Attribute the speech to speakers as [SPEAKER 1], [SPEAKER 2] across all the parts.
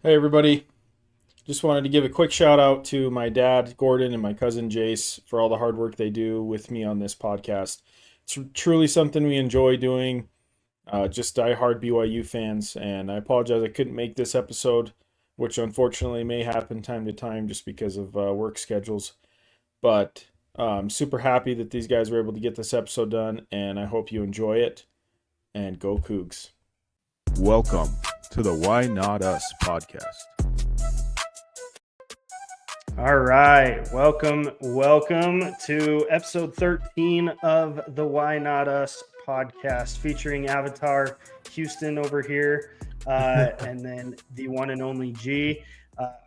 [SPEAKER 1] Hey everybody, just wanted to give a quick shout out to my dad, Gordon, and my cousin Jace for all the hard work they do with me on this podcast. It's truly something we enjoy doing, just diehard BYU fans, and I apologize I couldn't make this episode, which unfortunately may happen time to time just because of work schedules. But I'm super happy that these guys were able to get this episode done, and I hope you enjoy it, and go Cougs.
[SPEAKER 2] Welcome to the Why Not Us podcast.
[SPEAKER 3] All right, welcome to episode 13 of the Why Not Us podcast, featuring Avatar Houston over here, and then the one and only G.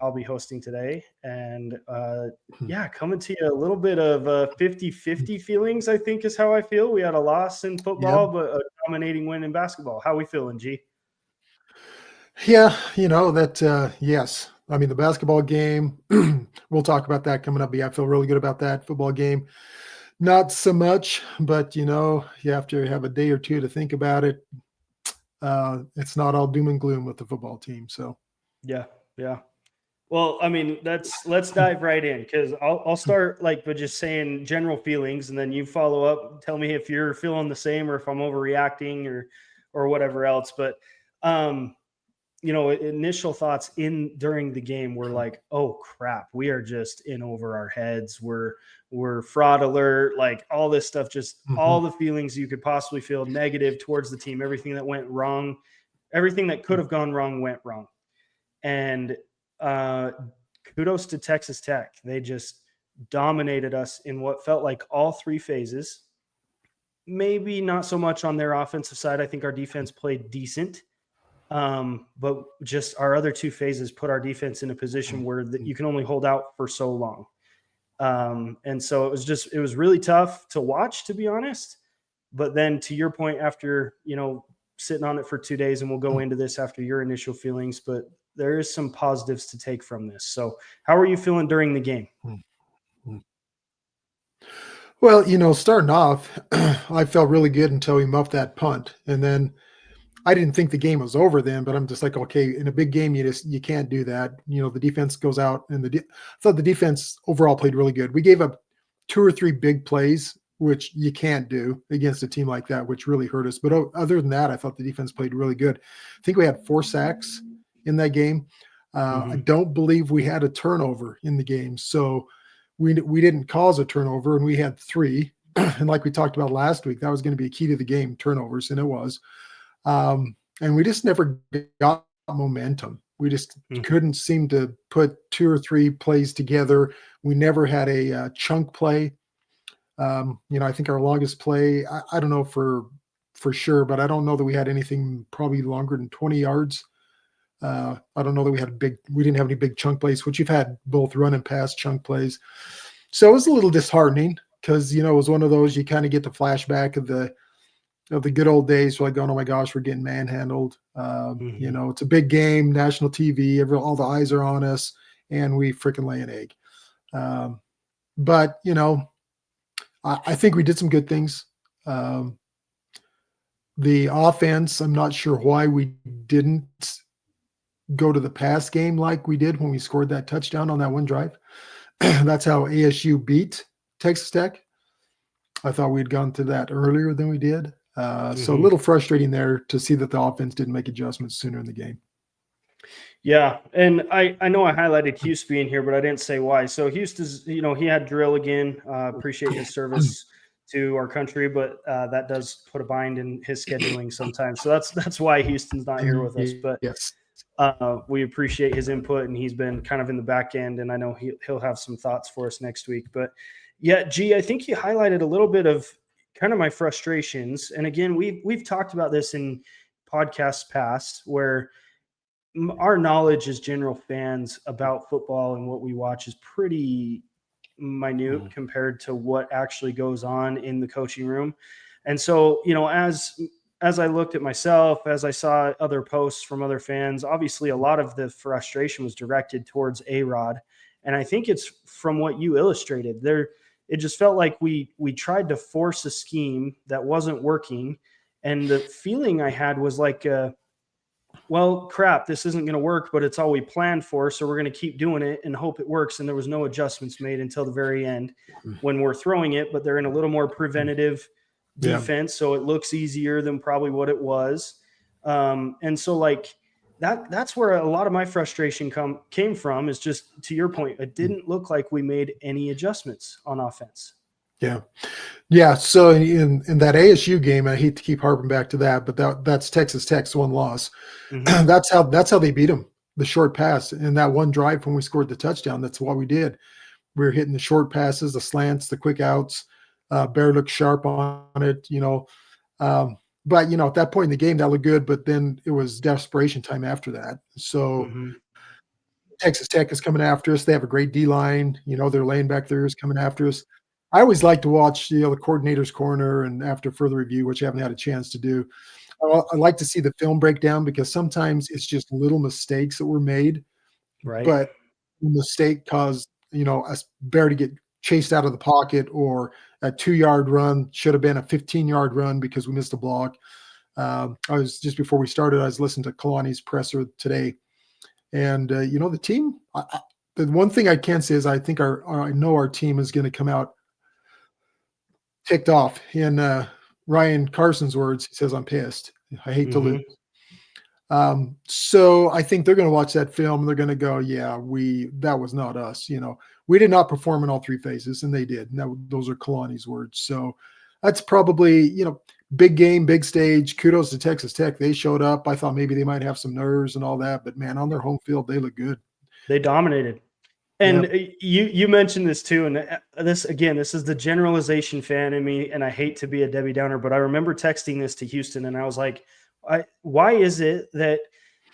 [SPEAKER 3] I'll be hosting today, and coming to you a little bit of 50-50 feelings, I think is how I feel. We had a loss in football, but a dominating win in basketball. How we feeling, G?
[SPEAKER 4] Yeah, yes. I mean, the basketball game, we'll talk about that coming up. Yeah, I feel really good about that football game. Not so much, but, you have to have a day or two to think about it. It's not all doom and gloom with the football team. So,
[SPEAKER 3] yeah. Well, I mean, let's dive right in, because I'll start by just saying general feelings, and then you follow up. Tell me if you're feeling the same or if I'm overreacting or whatever else. But initial thoughts during the game were like, oh crap, we are just in over our heads. We're fraud alert, like all this stuff, just all the feelings you could possibly feel negative towards the team. Everything that went wrong, everything that could have gone wrong went wrong. And kudos to Texas Tech. They just dominated us in what felt like all three phases. Maybe not so much on their offensive side. I think our defense played decent. But just our other two phases put our defense in a position where you can only hold out for so long. And so it was really tough to watch, to be honest. But then to your point, after, sitting on it for 2 days, and we'll go into this after your initial feelings, but there is some positives to take from this. So how are you feeling during the game?
[SPEAKER 4] Well, starting off, I felt really good until we muffed that punt. And then I didn't think the game was over then, but I'm just like, okay, in a big game, you can't do that. The defense goes out, and I thought the defense overall played really good. We gave up 2 or 3 big plays, which you can't do against a team like that, which really hurt us. But other than that, I thought the defense played really good. I think we had 4 sacks in that game. I don't believe we had a turnover in the game. So we didn't cause a turnover, and we had 3. And like we talked about last week, that was going to be a key to the game, turnovers, and it was. And we just never got momentum. We just couldn't seem to put 2 or 3 plays together. We never had a chunk play. I think our longest play, I don't know for sure, but I don't know that we had anything probably longer than 20 yards. I don't know that we didn't have any big chunk plays, which you've had both run and pass chunk plays. So it was a little disheartening because, it was one of those, you kind of get the flashback of the good old days. We're like going, oh my gosh, we're getting manhandled. It's a big game, national TV, all the eyes are on us, and we freaking lay an egg. But I think we did some good things. The offense, I'm not sure why we didn't go to the pass game like we did when we scored that touchdown on that one drive. That's how ASU beat Texas Tech. I thought we'd gone to that earlier than we did. So a little frustrating there to see that the offense didn't make adjustments sooner in the game.
[SPEAKER 3] Yeah, and I know I highlighted Hughes being here, but I didn't say why. So Hughes is, he had drill again. Appreciate his service to our country, but that does put a bind in his scheduling sometimes. So that's why Houston's not here with us. But
[SPEAKER 4] yes,
[SPEAKER 3] we appreciate his input, and he's been kind of in the back end, and I know he'll have some thoughts for us next week. But yeah, G, I think you highlighted a little bit of kind of my frustrations. And again, we've talked about this in podcasts past, where our knowledge as general fans about football and what we watch is pretty minute compared to what actually goes on in the coaching room. And so, as I looked at myself, as I saw other posts from other fans, obviously a lot of the frustration was directed towards A-Rod. And I think it's from what you illustrated there. It just felt like we tried to force a scheme that wasn't working. And the feeling I had was like well, crap, this isn't going to work, but it's all we planned for. So we're going to keep doing it and hope it works. And there was no adjustments made until the very end when we're throwing it, but they're in a little more preventative defense. So it looks easier than probably what it was. And so like that's where a lot of my frustration came from, is just to your point. It didn't look like we made any adjustments on offense.
[SPEAKER 4] Yeah. Yeah. So in that ASU game, I hate to keep harping back to that, but that's Texas Tech's one loss.
[SPEAKER 3] Mm-hmm.
[SPEAKER 4] That's how they beat them. The short pass and that one drive when we scored the touchdown. That's what we did. We were hitting the short passes, the slants, the quick outs. Bear looked sharp on it, but at that point in the game, that looked good. But then it was desperation time after that. So Texas Tech is coming after us. They have a great D line. Their laying back there is coming after us. I always like to watch, the coordinator's corner, and after further review, which I haven't had a chance to do, I like to see the film breakdown, because sometimes it's just little mistakes that were made,
[SPEAKER 3] Right.
[SPEAKER 4] but the mistake caused, us Bear to get chased out of the pocket, or a 2-yard run should have been a 15-yard run because we missed a block. I was just before we started, I was listening to Kalani's presser today, and the team. The one thing I can say is I think I know our team is going to come out ticked off. In Ryan Carson's words, he says, "I'm pissed. I hate to lose." So I think they're going to watch that film and they're going to go, "Yeah, that was not us. We did not perform in all three phases," and they did. And those are Kalani's words. So that's probably big game, big stage. Kudos to Texas Tech. They showed up. I thought maybe they might have some nerves and all that, but man, on their home field, they look good.
[SPEAKER 3] They dominated. And you mentioned this too, and this is the generalization fan in me, and I hate to be a Debbie Downer, but I remember texting this to Houston, and I was like, why is it that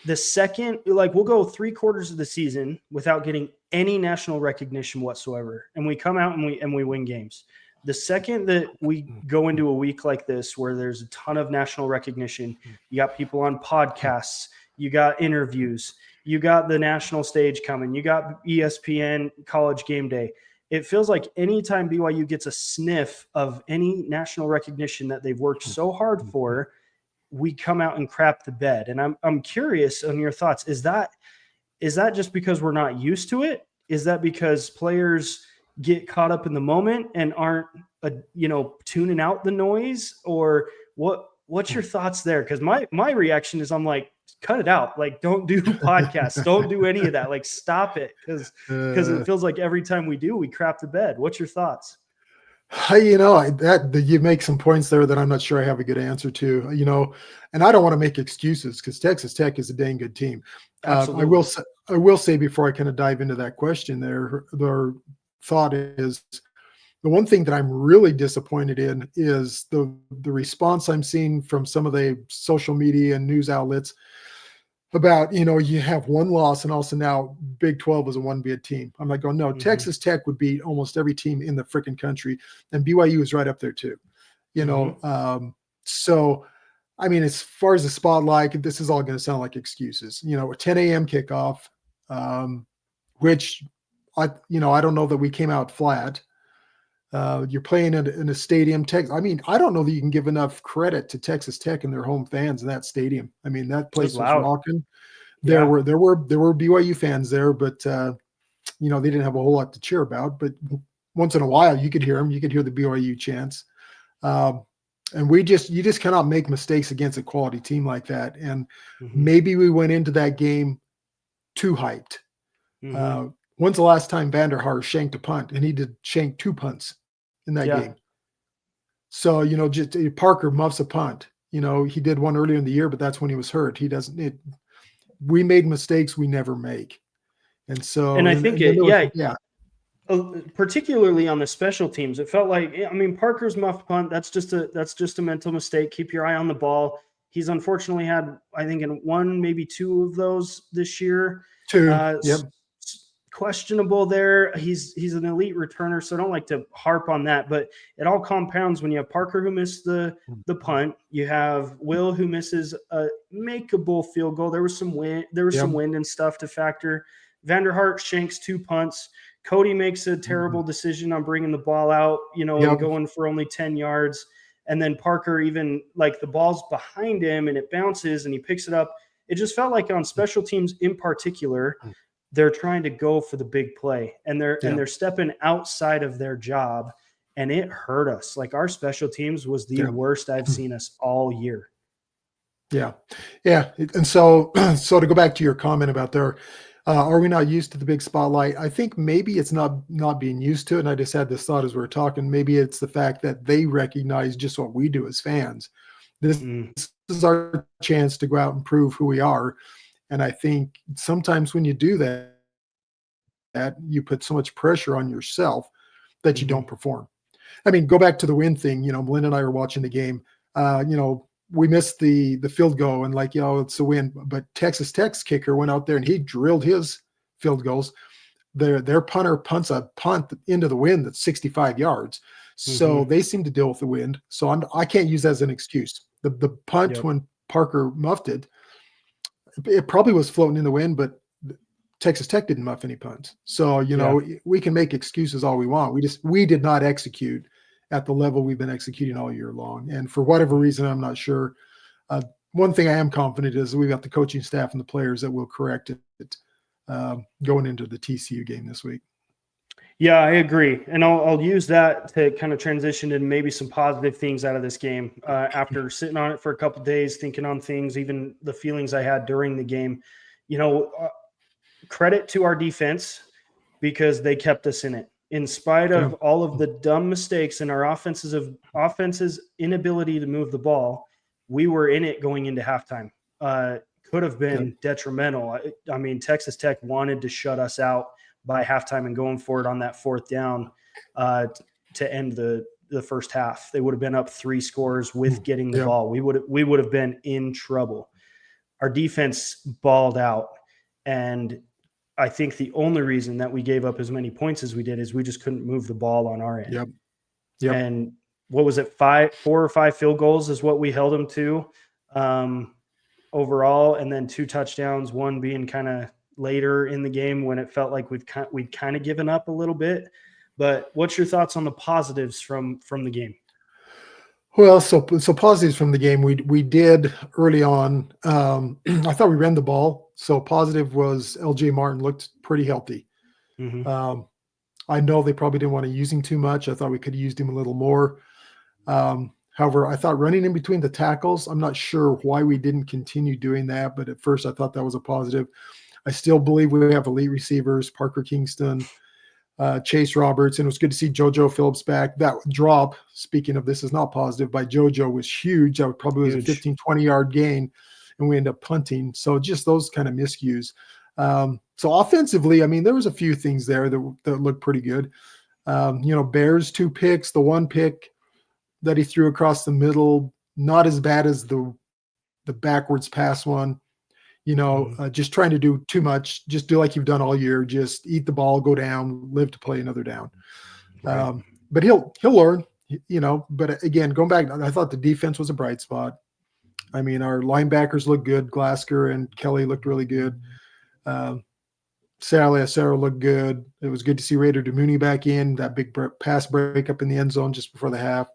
[SPEAKER 3] the second, we'll go 3 quarters of the season without getting any national recognition whatsoever, and we come out and we win games. The second that we go into a week like this where there's a ton of national recognition, you got people on podcasts, you got interviews, you got the national stage coming, you got ESPN College Game Day. It feels like anytime BYU gets a sniff of any national recognition that they've worked so hard for, we come out and crap the bed. And I'm curious on your thoughts. Is that just because we're not used to it? Is that because players get caught up in the moment and aren't tuning out the noise? Or what's your thoughts there? Because my reaction is, I'm like, cut it out. Don't do podcasts. Don't do any of that. Stop it. Because it feels like every time we do, we crap the bed. What's your thoughts?
[SPEAKER 4] That you make some points there that I'm not sure I have a good answer to, and I don't want to make excuses, because Texas Tech is a dang good team. I will say before I kind of dive into that question there, their thought is, the one thing that I'm really disappointed in is the response I'm seeing from some of the social media and news outlets about, you have one loss and also now Big 12 is a one-bid team. I'm like, no, Texas Tech would beat almost every team in the freaking country, and BYU is right up there too. So, I mean, as far as the spotlight, this is all going to sound like excuses. A 10 a.m. kickoff, which I don't know that we came out flat. You're playing in a stadium. I mean, I don't know that you can give enough credit to Texas Tech and their home fans in that stadium. I mean, that place was rocking. There were BYU fans there, but they didn't have a whole lot to cheer about. But once in a while, you could hear them. You could hear the BYU chants. And you just cannot make mistakes against a quality team like that. And maybe we went into that game too hyped. When's the last time Vanderhaar shanked a punt? And he did shank 2 punts in that game. So, just Parker muffs a punt. He did one earlier in the year, but that's when he was hurt. We made mistakes we never make. And so,
[SPEAKER 3] and I think particularly on the special teams, it felt like, Parker's muffed punt, that's just a mental mistake. Keep your eye on the ball. He's unfortunately had, I think, in 1, maybe 2 of those this year.
[SPEAKER 4] 2.
[SPEAKER 3] Questionable there. He's an elite returner, so I don't like to harp on that, but it all compounds when you have Parker who missed the punt, you have Will who misses a makeable field goal. There was some wind and stuff to factor. Vanderhaar shanks 2 punts. Cody makes a terrible decision on bringing the ball out, and going for only 10 yards. And then Parker, even the ball's behind him and it bounces and he picks it up. it just felt like on special teams in particular, they're trying to go for the big play, and they're stepping outside of their job, and it hurt us. Like, our special teams was the worst I've seen us all year.
[SPEAKER 4] Yeah. And so to go back to your comment about are we not used to the big spotlight? I think maybe it's not being used to it. And I just had this thought as we were talking. Maybe it's the fact that they recognize just what we do as fans. This is our chance to go out and prove who we are. And I think sometimes when you do that you put so much pressure on yourself that you don't perform. I mean, go back to the win thing. Melinda and I were watching the game. We missed the field goal, and it's a win. But Texas Tech's kicker went out there and he drilled his field goals. Their punter punts a punt into the wind that's 65 yards. So they seem to deal with the wind. So I can't use that as an excuse. The punt when Parker muffed it probably was floating in the wind, but Texas Tech didn't muff any punts. So, we can make excuses all we want. We did not execute at the level we've been executing all year long. And for whatever reason, I'm not sure. One thing I am confident is we've got the coaching staff and the players that will correct it going into the TCU game this week.
[SPEAKER 3] Yeah, I agree. And I'll use that to kind of transition into maybe some positive things out of this game. After sitting on it for a couple of days, thinking on things, even the feelings I had during the game, credit to our defense because they kept us in it. In spite of all of the dumb mistakes and our offense's inability to move the ball, we were in it going into halftime. Could have been detrimental. I mean, Texas Tech wanted to shut us out by halftime and going for it on that fourth down to end the first half. They would have been up 3 scores with getting the ball. We would have been in trouble. Our defense balled out, and I think the only reason that we gave up as many points as we did is we just couldn't move the ball on our end. Yep. And what was it? 4 or 5 field goals is what we held them to overall. And then 2 touchdowns, one being kind of later in the game when it felt like we'd kind of given up a little bit. But what's your thoughts on the positives from the game?
[SPEAKER 4] Well, so positives from the game, we did early on. I thought we ran the ball. So positive was LJ Martin looked pretty healthy. I know they probably didn't want to use him too much. I thought we could have used him a little more. However, I thought running in between the tackles, I'm not sure why we didn't continue doing that, but at first I thought that was a positive. I still believe we have elite receivers, Parker Kingston, Chase Roberts, and it was good to see JoJo Phillips back. That drop, speaking of this is not positive, by JoJo was huge. That probably was a 15, 20-yard gain, and we ended up punting. So just those kind of miscues. So offensively, I mean, there was a few things there that looked pretty good. Bears 2 picks, the 1 pick that he threw across the middle, not as bad as the backwards pass one. Just trying to do too much. Just do like you've done all year. Just eat the ball, go down, live to play another down. Right. But he'll learn, But again, going back, I thought the defense was a bright spot. I mean, our linebackers looked good. Glasgow and Kelly looked really good. Sarah looked good. It was good to see Raider Demooney back in, that big pass break up in the end zone just before the half.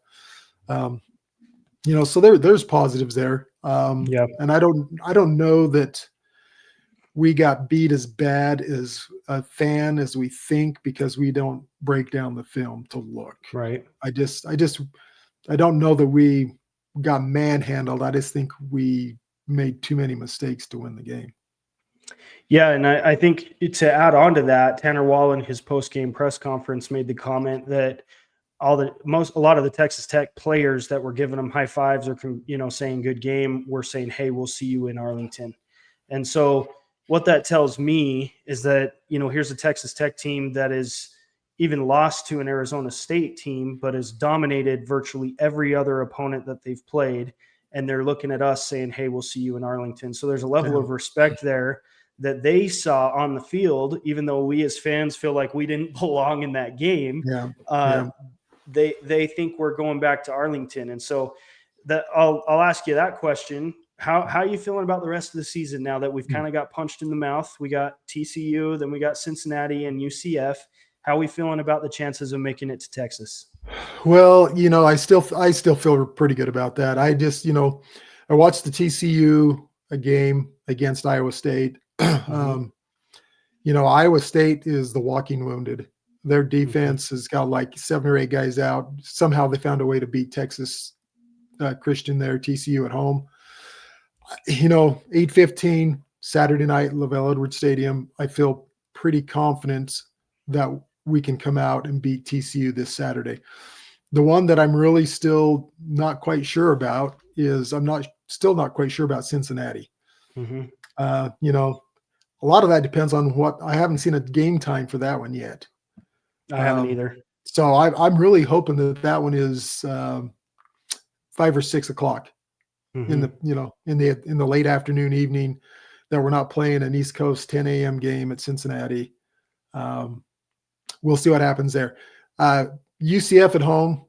[SPEAKER 4] So there's positives there. And I don't know that we got beat as bad as a fan as we think because we don't break down the film to look.
[SPEAKER 3] Right.
[SPEAKER 4] I don't know that we got manhandled. I just think we made too many mistakes to win the game.
[SPEAKER 3] Yeah, and I think to add on to that, Tanner Wall in his post-game press conference made the comment that a lot of the Texas Tech players that were giving them high fives or saying good game were saying, "Hey, we'll see you in Arlington." And so what that tells me is that here's a Texas Tech team that is even lost to an Arizona State team, but has dominated virtually every other opponent that they've played, and they're looking at us saying, "Hey, we'll see you in Arlington." So there's a level of respect there that they saw on the field, even though we as fans feel like we didn't belong in that game. They think we're going back to Arlington. And so that I'll ask you that question. How are you feeling about the rest of the season now that we've kind of got punched in the mouth? We got TCU, then we got Cincinnati and UCF. How are we feeling about the chances of making it to Texas?
[SPEAKER 4] Well, I still feel pretty good about that. I just, I watched the TCU a game against Iowa State.
[SPEAKER 3] Mhm.
[SPEAKER 4] Iowa State is the walking wounded. Their
[SPEAKER 3] Mhm.
[SPEAKER 4] defense has got like 7 or 8 guys out. Somehow they found a way to beat Texas Christian there, TCU at home. 8:15 Saturday night, Lavelle Edwards Stadium. I feel pretty confident that we can come out and beat TCU this Saturday. The one that I'm really still not quite sure about is still not quite sure about Cincinnati.
[SPEAKER 3] Mhm.
[SPEAKER 4] A lot of that depends on what I haven't seen a game time for that one yet.
[SPEAKER 3] I haven't
[SPEAKER 4] Um,
[SPEAKER 3] either.
[SPEAKER 4] so I'm really hoping that one is 5 or 6 o'clock in
[SPEAKER 3] Mhm.
[SPEAKER 4] the late afternoon, evening, that we're not playing an East Coast 10 a.m. game at Cincinnati. We'll see what happens there. UCF at home,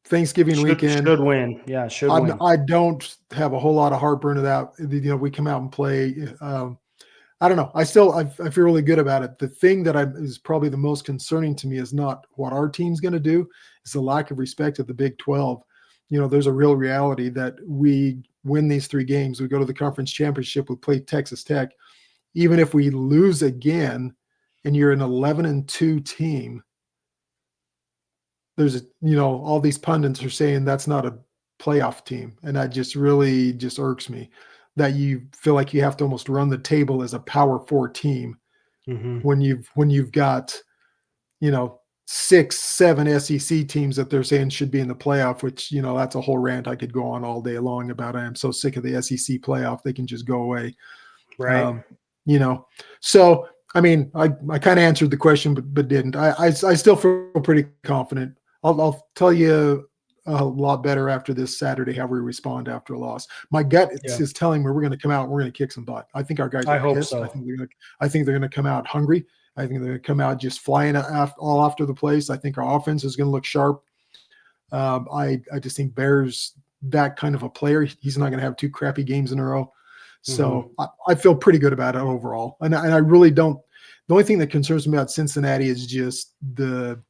[SPEAKER 4] Thanksgiving weekend.
[SPEAKER 3] Should win. Yeah, should win.
[SPEAKER 4] I don't have a whole lot of heartburn of that. We come out and play. I don't know. I feel really good about it. The thing that is probably the most concerning to me is not what our team's going to do. It's the lack of respect of the Big 12. There's a real reality that we win these 3 games. We go to the conference championship. We play Texas Tech. Even if we lose again, and you're an 11-2 team, all these pundits are saying that's not a playoff team, and that just really just irks me. That you feel like you have to almost run the table as a Power 4 team
[SPEAKER 3] Mhm.
[SPEAKER 4] when you've got 6, 7 SEC teams that they're saying should be in the playoff, which that's a whole rant I could go on all day long about. I am so sick of the SEC playoff; they can just go away.
[SPEAKER 3] Right.
[SPEAKER 4] So I mean, I kind of answered the question, but didn't. I still feel pretty confident. I'll tell you a lot better after this Saturday how we respond after a loss. My gut
[SPEAKER 3] Yeah.
[SPEAKER 4] is telling me we're going to come out and we're going to kick some butt. I think our guys
[SPEAKER 3] I
[SPEAKER 4] are
[SPEAKER 3] hope
[SPEAKER 4] pissed.
[SPEAKER 3] so.
[SPEAKER 4] I think they're going to come out hungry. I think they're going to come out just flying all after the place. I think our offense is going to look sharp. I just think Bear's that kind of a player. He's not going to have 2 crappy games in a row. So I feel pretty good about it overall. And I really don't. The only thing that concerns me about Cincinnati is just the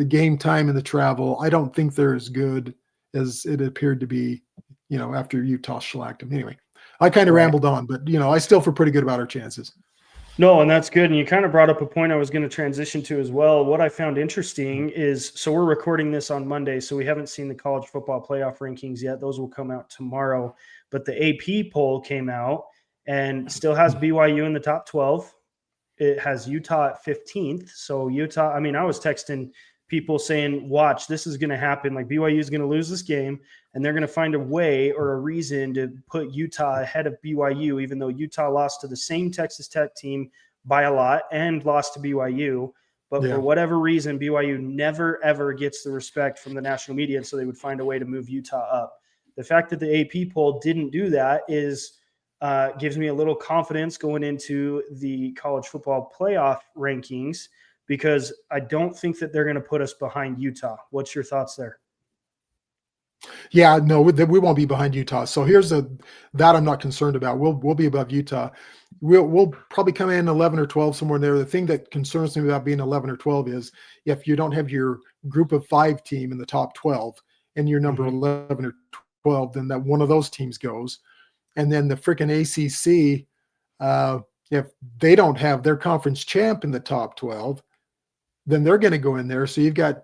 [SPEAKER 4] game time and the travel. I don't think they're as good as it appeared to be, after Utah shellacked them. Anyway, I kind of
[SPEAKER 3] Right.
[SPEAKER 4] rambled on, but I still feel pretty good about our chances.
[SPEAKER 3] No, and that's good. And you kind of brought up a point I was going to transition to as well. What I found interesting is, so we're recording this on Monday, so we haven't seen the college football playoff rankings yet. Those will come out tomorrow. But the AP poll came out and still has BYU in the top 12. It has Utah at 15th. So Utah, I mean, I was texting people saying, watch, this is going to happen. Like BYU is going to lose this game and they're going to find a way or a reason to put Utah ahead of BYU, even though Utah lost to the same Texas Tech team by a lot and lost to BYU. But for whatever reason, BYU never, ever gets the respect from the national media. And so they would find a way to move Utah up. The fact that the AP poll didn't do that gives me a little confidence going into the college football playoff rankings, because I don't think that they're going to put us behind Utah. What's your thoughts there?
[SPEAKER 4] Yeah, no, we won't be behind Utah. So that I'm not concerned about. We'll be above Utah. We'll probably come in 11 or 12 somewhere in there. The thing that concerns me about being 11 or 12 is if you don't have your group of 5 team in the top 12 and you're number 11 or 12, then that one of those teams goes. And then the freaking ACC, if they don't have their conference champ in the top 12, then they're going to go in there. So you've got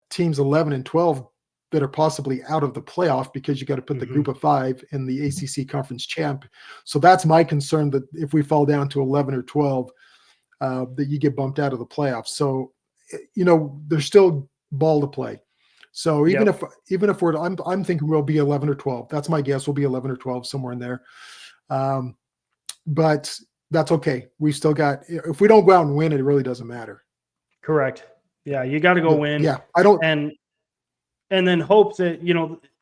[SPEAKER 4] teams 11 and 12 that are possibly out of the playoff because you got to put the group of 5 in the ACC conference champ. So that's my concern, that if we fall down to 11 or 12, that you get bumped out of the playoffs. So, there's still ball to play. So even if I'm thinking we'll be 11 or 12. That's my guess. We'll be 11 or 12 somewhere in there. But that's okay. We still got, if we don't go out and win, it really doesn't matter.
[SPEAKER 3] Correct. Yeah, you got to go win.
[SPEAKER 4] Yeah, I don't.
[SPEAKER 3] And then hope that,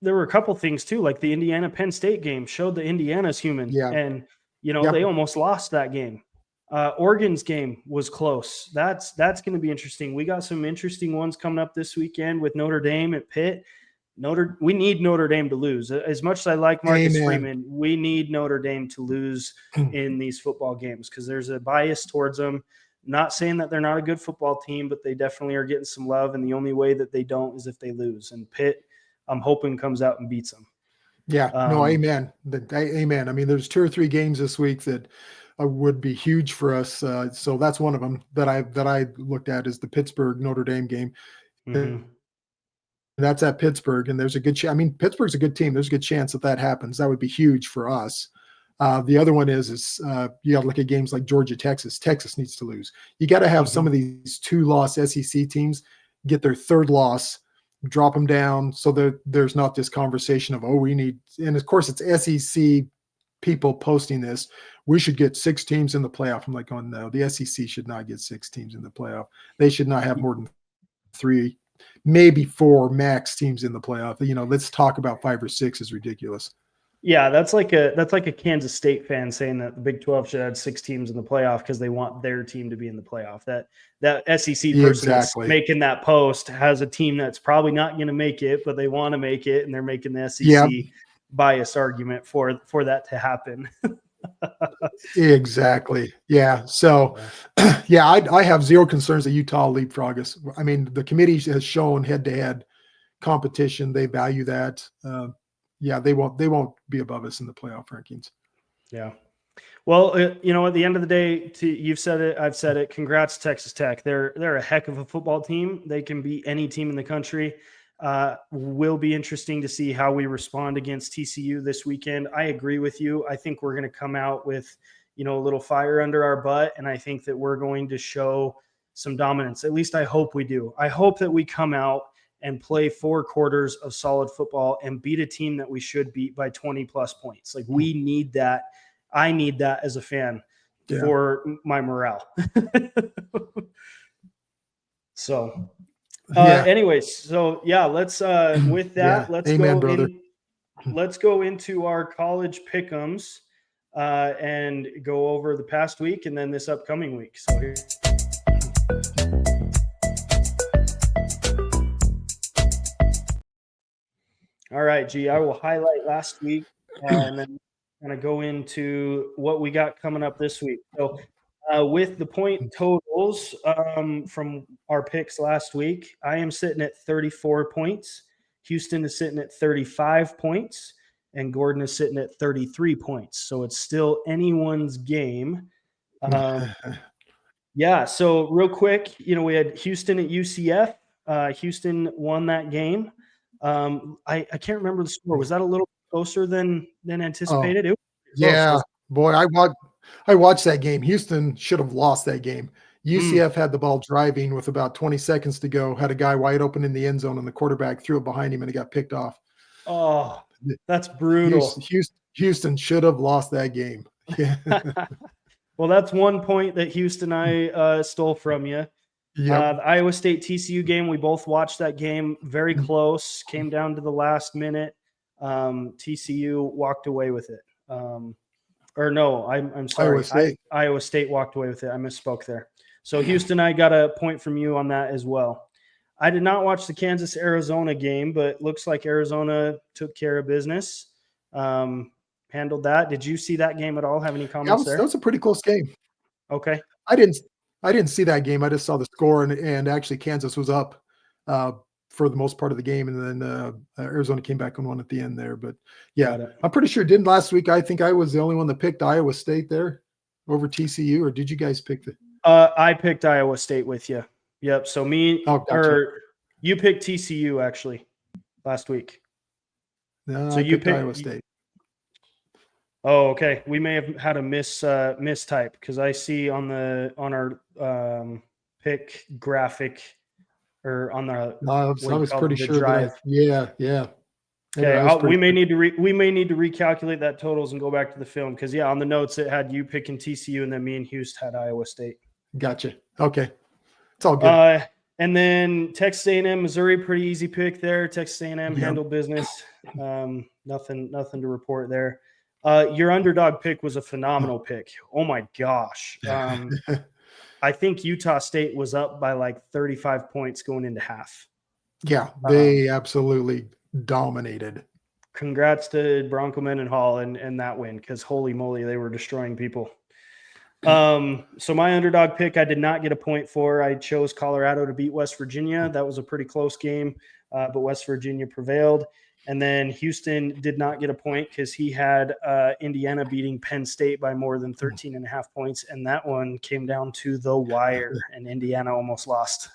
[SPEAKER 3] there were a couple things too, like the Indiana Penn State game showed that Indiana's human.
[SPEAKER 4] Yeah.
[SPEAKER 3] And, they almost lost that game. Oregon's game was close. That's going to be interesting. We got some interesting ones coming up this weekend with Notre Dame at Pitt. We need Notre Dame to lose. As much as I like Marcus Freeman, we need Notre Dame to lose in these football games because there's a bias towards them. Not saying that they're not a good football team, but they definitely are getting some love, and the only way that they don't is if they lose. And Pitt, I'm hoping, comes out and beats them.
[SPEAKER 4] Yeah, no, amen. Amen. I mean, there's 2 or 3 games this week that would be huge for us. So that's one of them that I looked at is the Pittsburgh Notre Dame game.
[SPEAKER 3] Mhm.
[SPEAKER 4] That's at Pittsburgh, and there's a good chance. I mean, Pittsburgh's a good team. There's a good chance that happens. That would be huge for us. The other one is you got to look at games like Georgia, Texas. Texas needs to lose. You got to have some of these 2-loss SEC teams get their 3rd loss, drop them down, so that there's not this conversation of, oh, we need. And of course, it's SEC people posting this. We should get 6 teams in the playoff. I'm like, oh no, the SEC should not get 6 teams in the playoff. They should not have more than 3, maybe 4 max teams in the playoff. Let's talk about 5 or 6 is ridiculous.
[SPEAKER 3] Yeah, that's like a Kansas State fan saying that the Big 12 should have 6 teams in the playoff because they want their team to be in the playoff. That SEC person that's making that post has a team that's probably not going to make it, but they want to make it, and they're making the SEC bias argument for that to happen.
[SPEAKER 4] Exactly. Yeah. So, yeah, I have zero concerns that Utah will leapfrog us. I mean, the committee has shown head-to-head competition. They value that. They won't be above us in the playoff rankings.
[SPEAKER 3] Yeah. Well, at the end of the day, you've said it, I've said it. Congrats, Texas Tech. They're a heck of a football team. They can beat any team in the country. Will be interesting to see how we respond against TCU this weekend. I agree with you. I think we're going to come out with, a little fire under our butt, and I think that we're going to show some dominance. At least I hope we do. I hope that we come out and play 4 quarters of solid football and beat a team that we should beat by 20 plus points. Like, we need that. I need that as a fan for my morale. So anyways, so let's with that, let's
[SPEAKER 4] Amen,
[SPEAKER 3] go
[SPEAKER 4] brother.
[SPEAKER 3] let's go into our college pick'ems and go over the past week and then this upcoming week. So here. All right, G, I will highlight last week and then kind of go into what we got coming up this week. So with the point totals from our picks last week, I am sitting at 34 points. Houston is sitting at 35 points, and Gordon is sitting at 33 points. So it's still anyone's game. So real quick, we had Houston at UCF. Houston won that game. I can't remember the score. Was that a little closer than anticipated?
[SPEAKER 4] Oh, boy, I watched that game. Houston should have lost that game. UCF had the ball driving with about 20 seconds to go, had a guy wide open in the end zone, and the quarterback threw it behind him, and it got picked off.
[SPEAKER 3] Oh, that's brutal.
[SPEAKER 4] Houston should have lost that game. Yeah.
[SPEAKER 3] Well, that's 1 point that Houston I stole from you.
[SPEAKER 4] Yep.
[SPEAKER 3] The Iowa State TCU game, we both watched that game. Very close. Came down to the last minute. TCU walked away with it. I'm sorry. Iowa State walked away with it. I misspoke there. So Houston, I got a point from you on that as well. I did not watch the Kansas-Arizona game, but looks like Arizona took care of business. Handled that. Did you see that game at all? Have any comments there?
[SPEAKER 4] That was a pretty close game.
[SPEAKER 3] Okay.
[SPEAKER 4] I didn't see that game. I just saw the score, and actually Kansas was up for the most part of the game, and then Arizona came back and won at the end there. But I'm pretty sure it didn't last week. I think I was the only one that picked Iowa State there over TCU, or did you guys pick the?
[SPEAKER 3] I picked Iowa State with you. Yep. So you picked TCU actually last week.
[SPEAKER 4] No, so you picked Iowa State.
[SPEAKER 3] Oh, okay. We may have had a mistype because I see on our pick graphic or on the.
[SPEAKER 4] I was pretty sure.
[SPEAKER 3] Drive.
[SPEAKER 4] Yeah.
[SPEAKER 3] Okay, we may need to recalculate that totals and go back to the film because on the notes it had you picking TCU and then me and Houston had Iowa State.
[SPEAKER 4] Gotcha. Okay, it's all good.
[SPEAKER 3] And then Texas A&M, Missouri, pretty easy pick there. Texas A&M handled business. Nothing to report there. Your underdog pick was a phenomenal pick. Oh my gosh. I think Utah State was up by like 35 points going into half.
[SPEAKER 4] Yeah, they absolutely dominated.
[SPEAKER 3] Congrats to Bronco Mendenhall and that win because holy moly, they were destroying people. So my underdog pick, I did not get a point for. I chose Colorado to beat West Virginia. That was a pretty close game, but West Virginia prevailed. And then Houston did not get a point because he had Indiana beating Penn State by more than 13.5 points. And that one came down to the wire, and Indiana almost lost.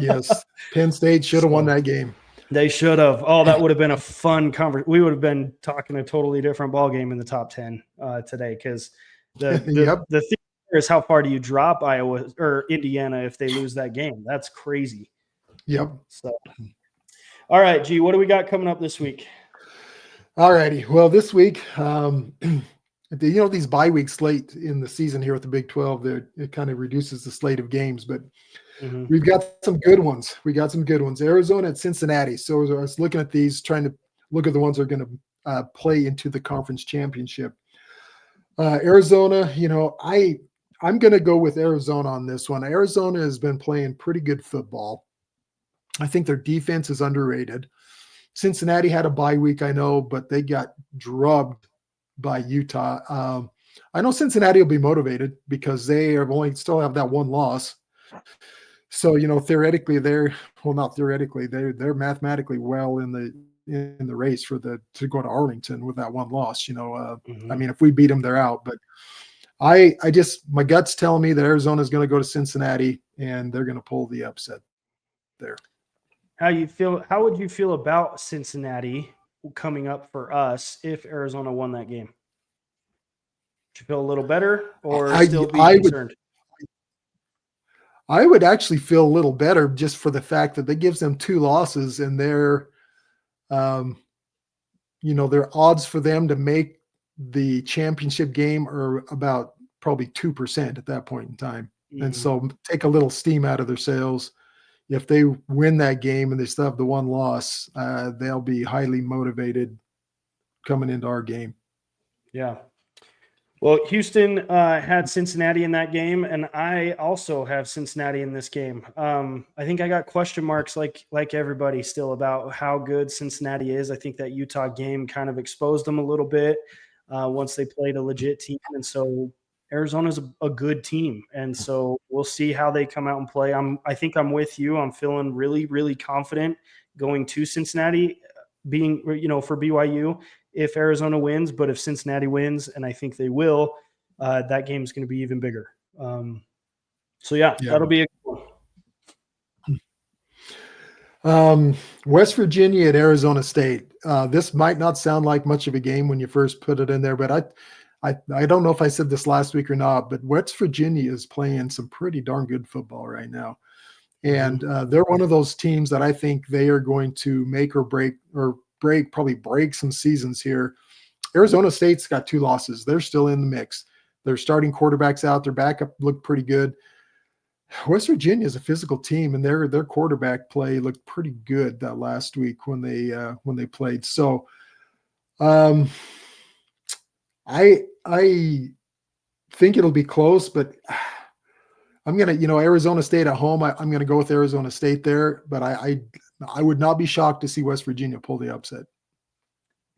[SPEAKER 4] Yes. Penn State should have won that game.
[SPEAKER 3] They should have. Oh, that would have been a fun conversation. We would have been talking a totally different ball game in the top 10 today, because the thing is, how far do you drop Iowa or Indiana if they lose that game? That's crazy.
[SPEAKER 4] Yep.
[SPEAKER 3] So, all right, G, what do we got coming up this week?
[SPEAKER 4] All righty. Well, this week, these bye weeks late in the season here with the Big 12, it kind of reduces the slate of games, but we've got some good ones. Arizona at Cincinnati. So I was looking at these, trying to look at the ones that are going to play into the conference championship. Arizona, I'm going to go with Arizona on this one. Arizona has been playing pretty good football. I think their defense is underrated. Cincinnati had a bye week, I know, but they got drubbed by Utah. I know Cincinnati will be motivated because they still have that one loss. So, theoretically they're mathematically well in the race to go to Arlington with that one loss. I mean, if we beat them, they're out. But my gut's telling me that Arizona is going to go to Cincinnati and they're going to pull the upset there.
[SPEAKER 3] How would you feel about Cincinnati coming up for us if Arizona won that game? Would you feel a little better or still be concerned?
[SPEAKER 4] I would actually feel a little better just for the fact that that gives them 2 losses, and their odds for them to make the championship game are about probably 2% at that point in time. And so take a little steam out of their sails. If they win that game and they still have the one loss, they'll be highly motivated coming into our game.
[SPEAKER 3] Yeah. Well, Houston had Cincinnati in that game, and I also have Cincinnati in this game. I think I got question marks like everybody still about how good Cincinnati is. I think that Utah game kind of exposed them a little bit once they played a legit team, and so Arizona's a good team, and so we'll see how they come out and play. I think I'm with you. I'm feeling really, really confident going to Cincinnati, being for BYU if Arizona wins, but if Cincinnati wins, and I think they will, that game's going to be even bigger. That'll be a good
[SPEAKER 4] one. West Virginia at Arizona State. This might not sound like much of a game when you first put it in there, but I don't know if I said this last week or not, but West Virginia is playing some pretty darn good football right now. And they're one of those teams that I think they are going to make or probably break some seasons here. Arizona State's got 2 losses. They're still in the mix. Their starting quarterback's out. Their backup looked pretty good. West Virginia is a physical team, and their quarterback play looked pretty good that last week when they played. So I think it'll be close, but I'm going to, Arizona State at home. I'm going to go with Arizona State there, but I would not be shocked to see West Virginia pull the upset.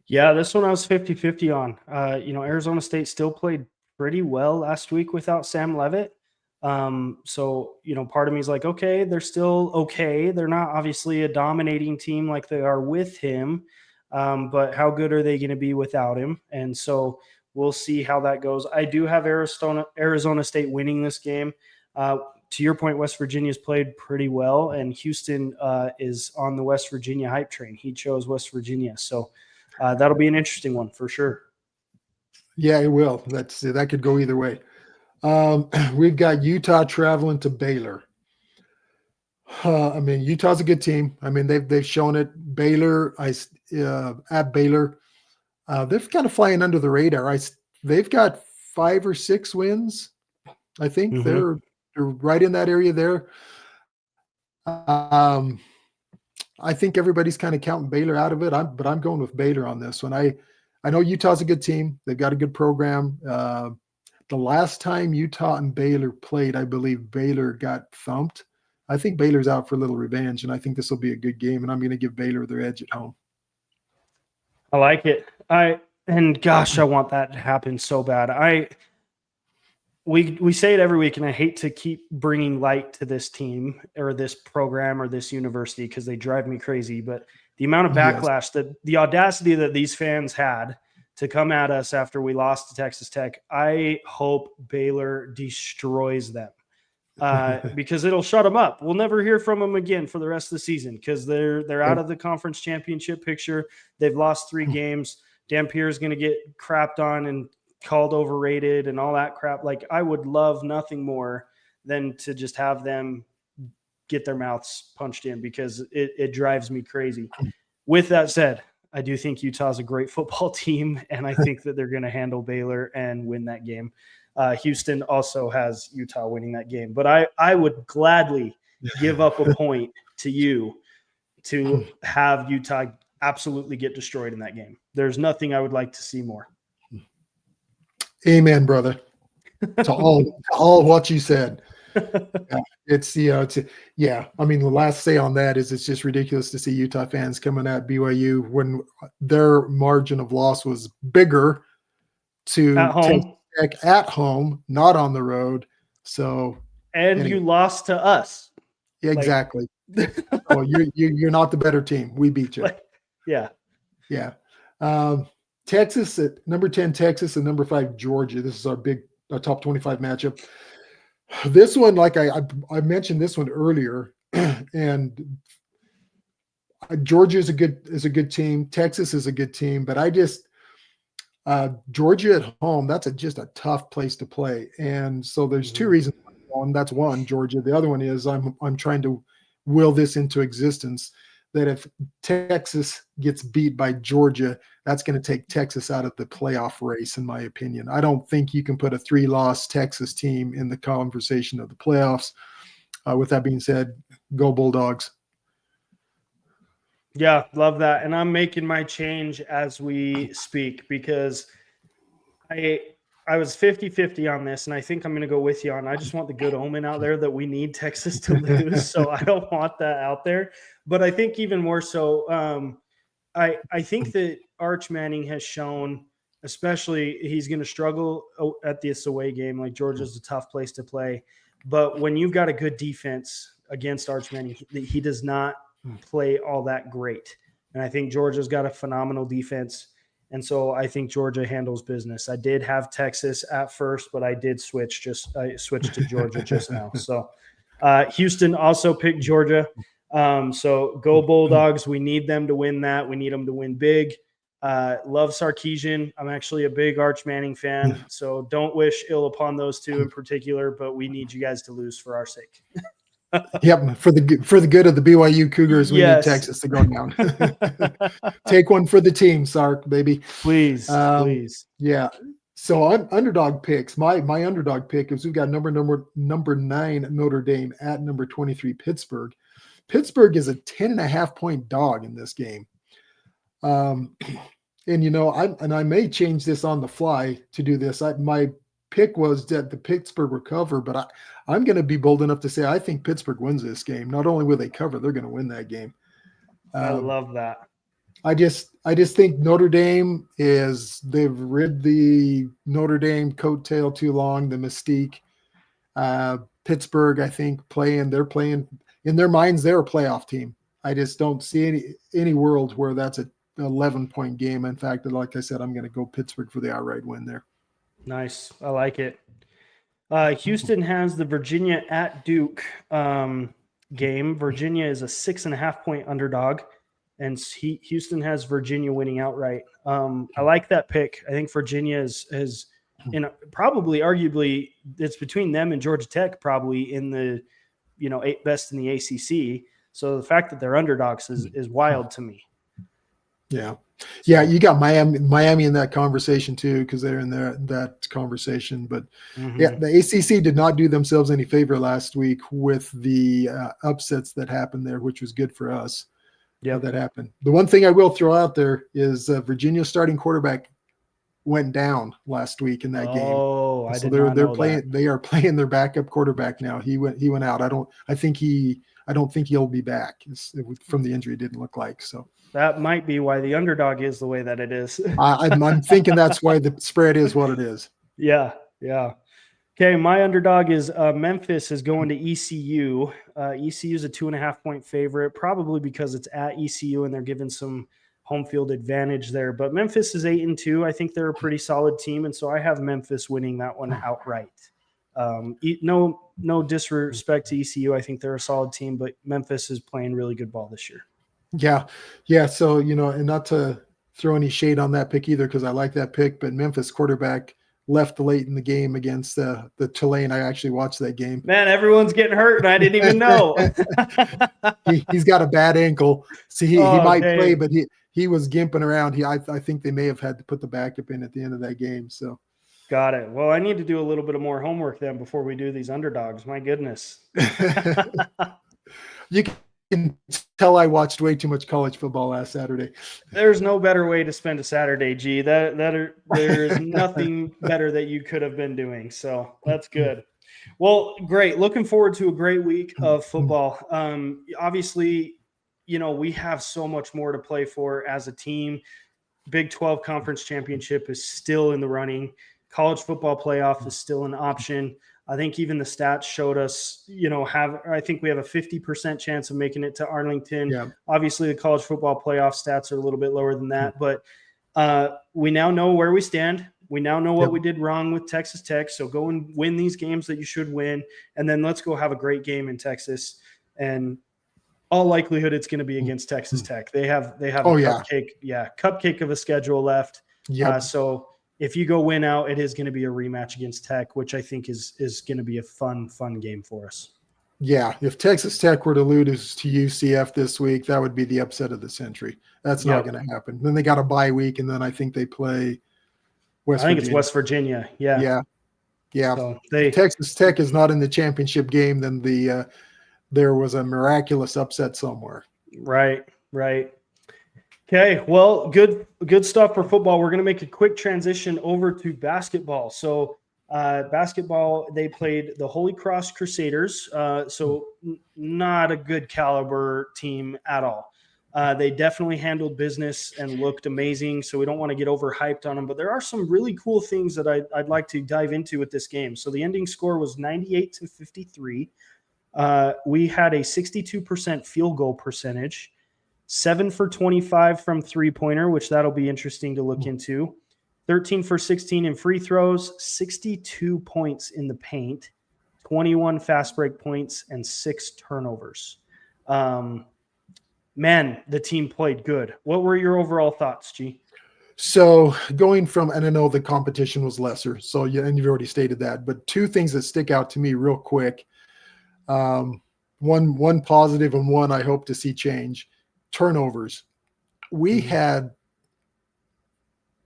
[SPEAKER 3] Yeah, this one I was 50-50 on. Arizona State still played pretty well last week without Sam Leavitt. So, part of me is like, okay, they're still okay. They're not obviously a dominating team like they are with him, but how good are they going to be without him? And so we'll see how that goes. I do have Arizona State winning this game. To your point, West Virginia's played pretty well, and Houston is on the West Virginia hype train. He chose West Virginia. So that'll be an interesting one for sure.
[SPEAKER 4] Yeah, it will. That could go either way. We've got Utah traveling to Baylor. Utah's a good team. They've shown it. Baylor, at Baylor, they're kind of flying under the radar. They've got 5 or 6 wins. I think they're right in that area there. I think everybody's kind of counting Baylor out of it, but I'm going with Baylor on this one. I know Utah's a good team. They've got a good program. The last time Utah and Baylor played, I believe Baylor got thumped. I think Baylor's out for a little revenge, and I think this will be a good game, and I'm going to give Baylor their edge at home.
[SPEAKER 3] I like it. I want that to happen so bad. We say it every week, and I hate to keep bringing light to this team or this program or this university because they drive me crazy. But at The amount of
[SPEAKER 4] Yes.
[SPEAKER 3] backlash, that the audacity that these fans had to come at us after we lost to Texas Tech, I hope Baylor destroys them. Because it'll shut them up. We'll never hear from them again for the rest of the season because they're out of the conference championship picture. They've lost 3 games. Dampier is going to get crapped on and called overrated and all that crap. Like, I would love nothing more than to just have them get their mouths punched in because it drives me crazy. With that said, I do think Utah's a great football team, and I think that they're going to handle Baylor and win that game. Houston also has Utah winning that game. But I would gladly give up a point to you to have Utah absolutely get destroyed in that game. There's nothing I would like to see more.
[SPEAKER 4] Amen, brother. To all what you said. Yeah, I mean, the last say on that is it's just ridiculous to see Utah fans coming at BYU when their margin of loss was bigger to
[SPEAKER 3] At home.
[SPEAKER 4] Tech at home, not on the road. So,
[SPEAKER 3] and
[SPEAKER 4] anyway.
[SPEAKER 3] You lost to us.
[SPEAKER 4] Exactly. Oh, you're not the better team. We beat you.
[SPEAKER 3] Yeah.
[SPEAKER 4] Texas at number 10, Texas, and number 5, Georgia. This is our top 25 matchup. This one, like I mentioned this one earlier, and Georgia is a good team. Texas is a good team, but I just Georgia at home, that's just a tough place to play. And so there's 2 reasons. That's one, Georgia. The other one is I'm trying to will this into existence that if Texas gets beat by Georgia, that's going to take Texas out of the playoff race, in my opinion. I don't think you can put a 3-loss Texas team in the conversation of the playoffs. With that being said, go Bulldogs.
[SPEAKER 3] Yeah, love that. And I'm making my change as we speak because I was 50-50 on this, and I think I'm going to go with you on. I just want the good omen out there that we need Texas to lose, so I don't want that out there. But I think even more so, I think that Arch Manning has shown, especially he's going to struggle at this away game. Like, Georgia's a tough place to play. But when you've got a good defense against Arch Manning, he does not play all that great. And I think Georgia's got a phenomenal defense. And so I think Georgia handles business. I did have Texas at first, but I did switch to Georgia just now. So Houston also picked Georgia. So go Bulldogs. We need them to win that. We need them to win big. Love Sarkisian. I'm actually a big Arch Manning fan. So don't wish ill upon those 2 in particular, but we need you guys to lose for our sake.
[SPEAKER 4] Yep, for the good of the BYU Cougars, we need Texas to go down. Take one for the team, Sark, baby.
[SPEAKER 3] Please.
[SPEAKER 4] Yeah. So underdog picks. My underdog pick is we've got number 9 Notre Dame at number 23 Pittsburgh. Pittsburgh is a 10.5 point dog in this game. And I may change this on the fly to do this. My pick was that the Pittsburgh will cover, but I'm going to be bold enough to say I think Pittsburgh wins this game. Not only will they cover, they're going to win that game.
[SPEAKER 3] I love that.
[SPEAKER 4] I just think Notre Dame they've rid the Notre Dame coattail too long, the mystique. Pittsburgh, I think, they're playing in their minds, they're a playoff team. I just don't see any world where that's an 11-point game. In fact, like I said, I'm going to go Pittsburgh for the outright win there.
[SPEAKER 3] Nice. I like it. Houston has the Virginia at Duke game. Virginia is a 6.5 point underdog, and Houston has Virginia winning outright. I like that pick. I think Virginia is probably arguably it's between them and Georgia Tech, probably in the 8 best in the ACC. So the fact that they're underdogs is wild to me.
[SPEAKER 4] Yeah. Yeah, you got Miami in that conversation too, because they're in that conversation. But yeah, the ACC did not do themselves any favor last week with the upsets that happened there, which was good for us. Yeah, that happened. The one thing I will throw out there is Virginia's starting quarterback went down last week in that game.
[SPEAKER 3] Oh, I
[SPEAKER 4] so
[SPEAKER 3] did not know
[SPEAKER 4] playing.
[SPEAKER 3] that.
[SPEAKER 4] They are playing their backup quarterback now. He went out. I don't think he'll be back from the injury. It didn't look like so.
[SPEAKER 3] That might be why the underdog is the way that it is.
[SPEAKER 4] I'm thinking that's why the spread is what it is.
[SPEAKER 3] Yeah. Okay, my underdog is Memphis is going to ECU. ECU is a 2.5-point favorite, probably because it's at ECU and they're given some home field advantage there. But Memphis is 8-2. I think they're a pretty solid team, and so I have Memphis winning that one outright. No disrespect to ECU. I think they're a solid team, but Memphis is playing really good ball this year.
[SPEAKER 4] Yeah. So, and not to throw any shade on that pick either, because I like that pick, but Memphis quarterback left late in the game against the Tulane. I actually watched that game.
[SPEAKER 3] Man, everyone's getting hurt, and I didn't even know.
[SPEAKER 4] He's got a bad ankle. See, he might play, but he was gimping around. I think they may have had to put the backup in at the end of that game. So.
[SPEAKER 3] Got it. Well, I need to do a little bit of more homework then before we do these underdogs. My goodness.
[SPEAKER 4] You can tell I watched way too much college football last Saturday.
[SPEAKER 3] There's no better way to spend a Saturday, G. There's nothing better that you could have been doing. So that's good. Well, great. Looking forward to a great week of football. Obviously, we have so much more to play for as a team. Big 12 conference championship is still in the running. College football playoff is still an option. I think even the stats showed us, I think we have a 50% chance of making it to Arlington.
[SPEAKER 4] Yeah.
[SPEAKER 3] Obviously, the college football playoff stats are a little bit lower than that, but we now know where we stand. We now know what we did wrong with Texas Tech. So go and win these games that you should win, and then let's go have a great game in Texas. And all likelihood, it's going to be against Texas Tech. They have cupcake of a schedule left.
[SPEAKER 4] Yeah.
[SPEAKER 3] So if you go win out, it is going to be a rematch against Tech, which I think is going to be a fun game for us.
[SPEAKER 4] Yeah, if Texas Tech were to lose to UCF this week, that would be the upset of the century. That's not going to happen. Then they got a bye week, and then I think they play West Virginia.
[SPEAKER 3] It's West Virginia. Yeah.
[SPEAKER 4] So if Texas Tech is not in the championship game, then there was a miraculous upset somewhere.
[SPEAKER 3] Right. Okay, well, good stuff for football. We're going to make a quick transition over to basketball. So basketball, they played the Holy Cross Crusaders, so not a good caliber team at all. They definitely handled business and looked amazing, so we don't want to get overhyped on them, but there are some really cool things that I'd like to dive into with this game. So the ending score was 98-53. We had a 62% field goal percentage. 7 for 25 from three-pointer, which that'll be interesting to look into. 13 for 16 in free throws, 62 points in the paint, 21 fast break points, and 6 turnovers. Man, the team played good. What were your overall thoughts, G?
[SPEAKER 4] So going from, and I know the competition was lesser, so and you've already stated that, but two things that stick out to me real quick. One positive and one I hope to see change. Turnovers. We had,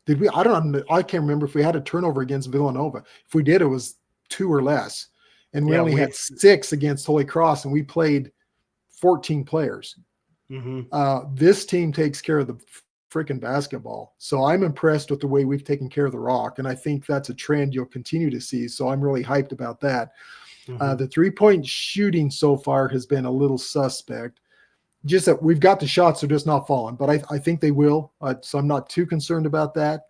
[SPEAKER 4] I can't remember if we had a turnover against Villanova. If we did, it was 2 or less. And we only had 6 against Holy Cross, and we played 14 players. This team takes care of the freaking basketball. So I'm impressed with the way we've taken care of the rock. And I think that's a trend you'll continue to see. So I'm really hyped about that. The 3-point shooting so far has been a little suspect. Just that we've got the shots, they're just not falling, but I think they will. So I'm not too concerned about that.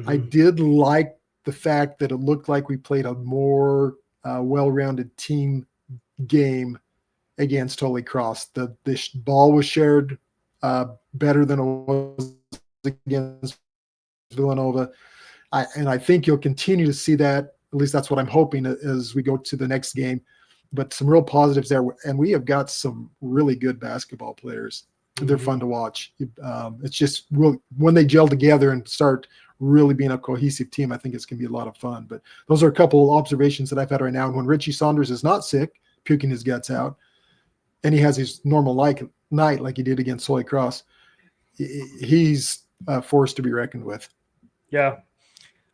[SPEAKER 4] I did like the fact that it looked like we played a more well-rounded team game against Holy Cross. The ball was shared better than it was against Villanova. I think you'll continue to see that. At least that's what I'm hoping as we go to the next game. But some real positives there. And we have got some really good basketball players. They're fun to watch. It's just really, when they gel together and start really being a cohesive team, I think it's going to be a lot of fun. But those are a couple of observations that I've had right now. And when Richie Saunders is not sick, puking his guts out, and he has his normal night like he did against Holy Cross, he's a force to be reckoned with.
[SPEAKER 3] Yeah.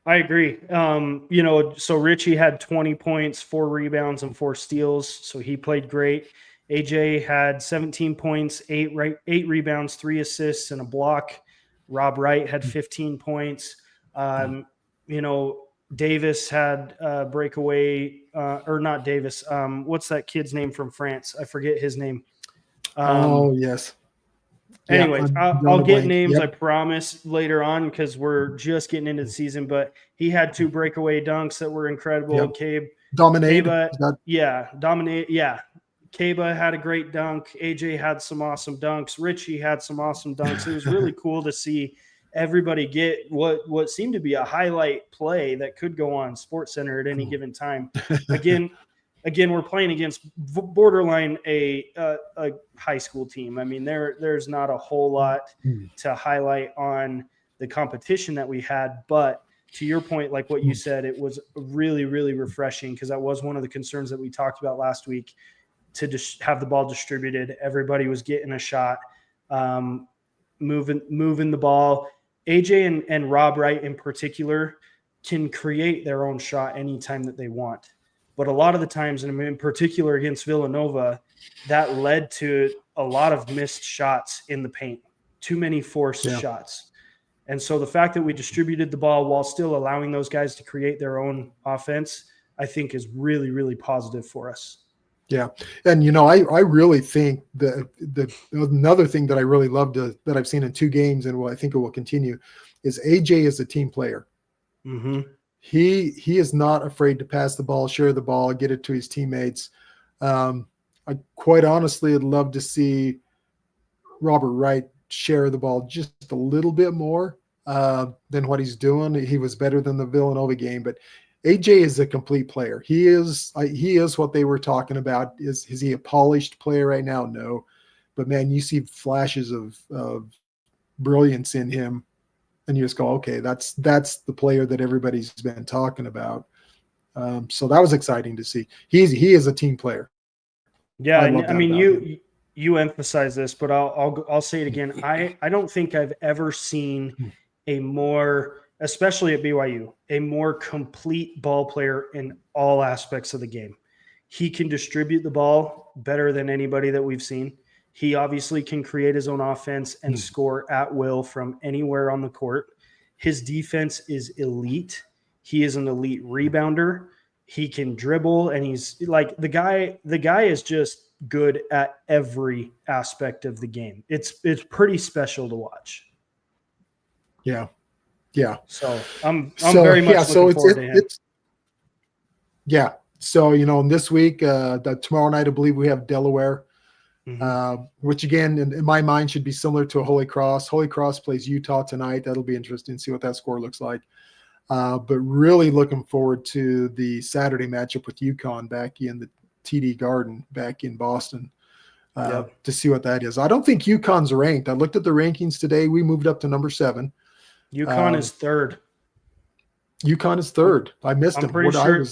[SPEAKER 3] I agree. So Richie had 20 points, 4 rebounds, and 4 steals. So he played great. AJ had 17 points, 8 rebounds, 3 assists, and a block. Rob Wright had 15 points. Davis had breakaway, or not Davis. What's that kid's name from France? I forget his name.
[SPEAKER 4] Yes. Yeah,
[SPEAKER 3] Anyways,
[SPEAKER 4] I'm
[SPEAKER 3] I'll
[SPEAKER 4] drawing a
[SPEAKER 3] get
[SPEAKER 4] blank.
[SPEAKER 3] names,
[SPEAKER 4] Yep.
[SPEAKER 3] I promise, later on because we're just getting into the season. But he had 2 breakaway dunks that were incredible.
[SPEAKER 4] Yep.
[SPEAKER 3] Cabe,
[SPEAKER 4] Dominate.
[SPEAKER 3] dominate. Yeah. Kaba had a great dunk. AJ had some awesome dunks. Richie had some awesome dunks. It was really cool to see everybody get what seemed to be a highlight play that could go on SportsCenter at any given time. Again, we're playing against borderline a high school team. I mean, there's not a whole lot to highlight on the competition that we had, but to your point, like what you said, it was really, really refreshing because that was one of the concerns that we talked about last week, to just have the ball distributed. Everybody was getting a shot, moving the ball. AJ and Rob Wright in particular can create their own shot anytime that they want. But a lot of the times, and in particular against Villanova, that led to a lot of missed shots in the paint, too many forced shots. And so the fact that we distributed the ball while still allowing those guys to create their own offense, I think is really, really positive for us.
[SPEAKER 4] Yeah. And, I really think the another thing that I really loved that I've seen in 2 games, and I think it will continue, is AJ is a team player.
[SPEAKER 3] Mm-hmm.
[SPEAKER 4] He is not afraid to pass the ball, share the ball, get it to his teammates. I quite honestly would love to see Robert Wright share the ball just a little bit more than what he's doing. He was better than the Villanova game, but AJ is a complete player. He is what they were talking about. Is he a polished player right now? No, but man, you see flashes of brilliance in him, and you just go, okay, that's the player that everybody's been talking about. So that was exciting to see. He is a team player.
[SPEAKER 3] Yeah,
[SPEAKER 4] I love that.
[SPEAKER 3] I mean,
[SPEAKER 4] about him.
[SPEAKER 3] you emphasize this, but I'll say it again. I don't think I've ever seen a more, especially at BYU, a more complete ball player in all aspects of the game. He can distribute the ball better than anybody that we've seen. He obviously can create his own offense and score at will from anywhere on the court. His defense is elite. He is an elite rebounder. He can dribble, and he's like the guy is just good at every aspect of the game. It's pretty special to watch.
[SPEAKER 4] Yeah.
[SPEAKER 3] So I'm very much looking forward to him.
[SPEAKER 4] So, in this week, tomorrow night, I believe we have Delaware, which again, in my mind, should be similar to a Holy Cross. Holy Cross plays Utah tonight. That'll be interesting to see what that score looks like. But really looking forward to the Saturday matchup with UConn back in the TD Garden back in Boston to see what that is. I don't think UConn's ranked. I looked at the rankings today. We moved up to number 7.
[SPEAKER 3] UConn is 3rd.
[SPEAKER 4] UConn is 3rd. I missed him.
[SPEAKER 3] Pretty sure.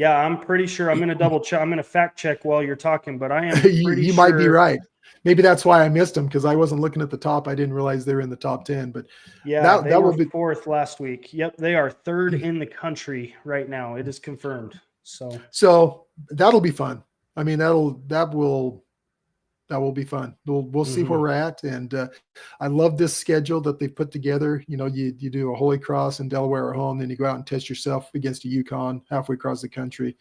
[SPEAKER 3] I'm pretty sure. I'm going to double check. I'm going to fact check while you're talking, but I am pretty
[SPEAKER 4] you
[SPEAKER 3] sure.
[SPEAKER 4] might be right. Maybe that's why I missed them, because I wasn't looking at the top. I didn't realize they were in the top 10. But
[SPEAKER 3] they were 4th last week. Yep, they are 3rd in the country right now. It is confirmed. So
[SPEAKER 4] that'll be fun. I mean, that will be fun. We'll see where we're at, and I love this schedule that they've put together. You do a Holy Cross and Delaware at home, then you go out and test yourself against a UConn halfway across the country, a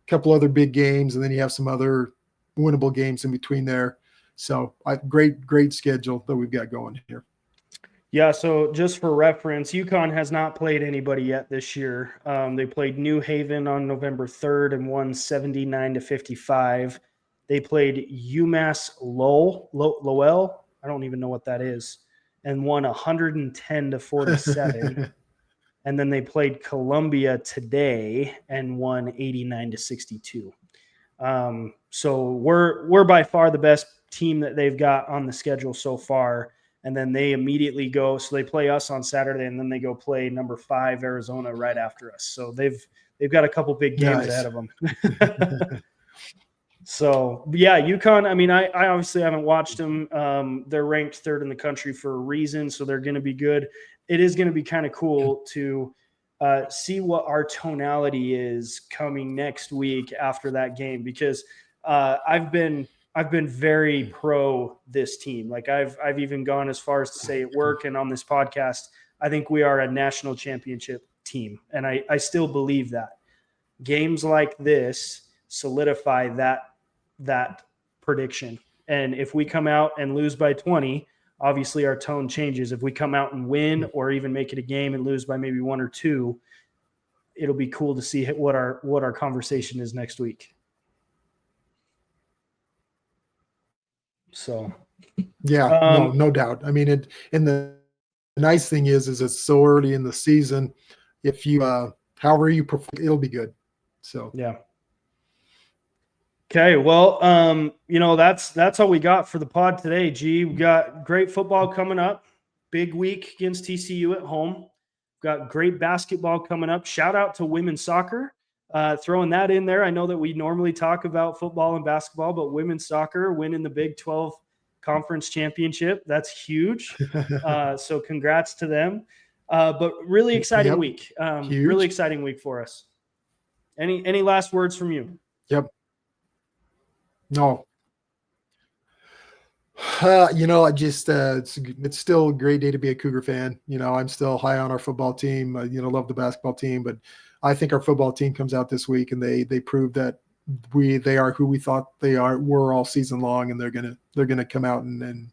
[SPEAKER 4] couple other big games, and then you have some other winnable games in between there. So great schedule that we've got going here.
[SPEAKER 3] Yeah, so just for reference, UConn has not played anybody yet this year. They played New Haven on November 3rd and won 79-55. They played UMass Lowell. I don't even know what that is, and won 110-47. And then they played Columbia today and won 89-62. So we're by far the best team that they've got on the schedule so far. And then they immediately go, so they play us on Saturday, and then they go play number 5 Arizona right after us. So they've got a couple big games ahead of them. So yeah, UConn. I mean, I obviously haven't watched them. They're ranked 3rd in the country for a reason, so they're going to be good. It is going to be kind of cool to see what our tonality is coming next week after that game, because I've been very pro this team. Like I've even gone as far as to say at work and on this podcast, I think we are a national championship team. And I still believe that. Games like this solidify that prediction. And if we come out and lose by 20, obviously our tone changes. If we come out and win or even make it a game and lose by maybe 1 or 2, it'll be cool to see what our conversation is next week. So,
[SPEAKER 4] yeah, no doubt. I mean, and the nice thing is it's so early in the season. If you, however you perform, it'll be good. So,
[SPEAKER 3] yeah. Okay. Well, that's all we got for the pod today. G, we got great football coming up. Big week against TCU at home. Got great basketball coming up. Shout out to women's soccer. Throwing that in there. I know that we normally talk about football and basketball, but women's soccer winning the Big 12 conference championship. That's huge. So congrats to them. But really exciting week. Really exciting week for us. Any last words from you?
[SPEAKER 4] Yep. No. I just it's still a great day to be a Cougar fan. I'm still high on our football team. Love the basketball team, but I think our football team comes out this week and they prove that they are who we thought were all season long, and they're gonna come out and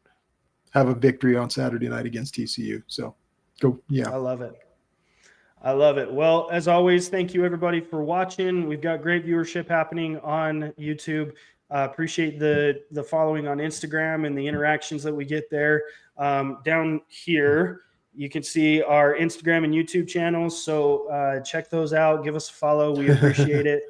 [SPEAKER 4] have a victory on Saturday night against TCU. So go, yeah.
[SPEAKER 3] I love it. Well, as always, thank you everybody for watching. We've got great viewership happening on YouTube. Appreciate the following on Instagram and the interactions that we get there. Down here, you can see our Instagram and YouTube channels. So check those out. Give us a follow. We appreciate it.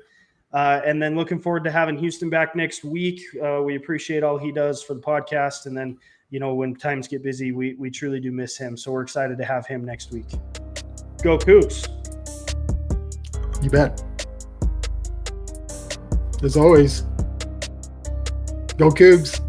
[SPEAKER 3] And then looking forward to having Houston back next week. We appreciate all he does for the podcast. And then, when times get busy, we truly do miss him. So we're excited to have him next week. Go Cougs.
[SPEAKER 4] You bet. As always, go Cougs.